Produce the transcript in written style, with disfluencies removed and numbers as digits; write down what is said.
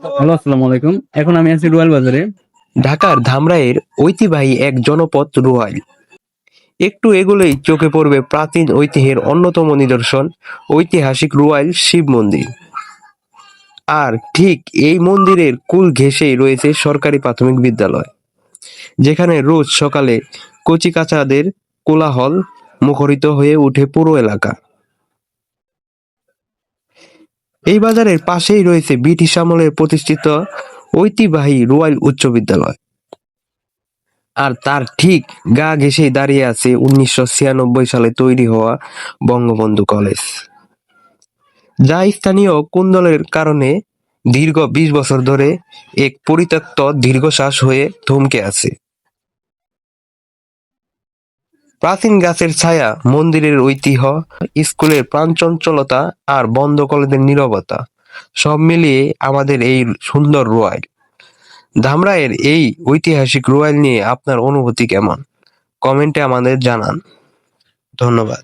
Hello, আসসালামু আলাইকুম। এখন আমি আছি রয়্যাল বাজারে। ঢাকার ধামরাইয়ের ঐতিহ্যবাহী এক জনপদ রুয়াইল। একটু এগোলেই চোখে পড়বে প্রাচীন ঐতিহ্যের অন্যতম নিদর্শন ঐতিহাসিক রুয়াইল শিব মন্দির। আর ঠিক এই মন্দিরের কুল ঘেঁষেই রয়েছে সরকারি প্রাথমিক বিদ্যালয়, যেখানে রোজ সকালে কচিকাঁচাদের কোলাহল মুখরিত হয়ে ওঠে পুরো এলাকা। এই বাজারের পাশেই রয়েছে ব্রিটিশ আমলের প্রতিষ্ঠিত ঐতিহ্যবাহী রুয়াইল উচ্চ বিদ্যালয়। আর তার ঠিক গা ঘেঁষেই দাঁড়িয়ে আছে ১৯৯৬ সালে তৈরি হওয়া বঙ্গবন্ধু কলেজ, যা স্থানীয় কোন্দলের কারণে দীর্ঘ ২০ বছর ধরে এক পরিত্যক্ত দীর্ঘশ্বাস হয়ে থমকে আছে। প্রাচীন গাছের ছায়া, মন্দিরের ঐতিহ্য, স্কুলের প্রাণচঞ্চলতা আর বন্ধ কলেজের নীরবতা, সব মিলিয়ে আমাদের এই সুন্দর রুয়াইল। ধামরাইয়ের এই ঐতিহাসিক রুয়াইল নিয়ে আপনার অনুভূতি কেমন? কমেন্টে আমাদের জানান। ধন্যবাদ।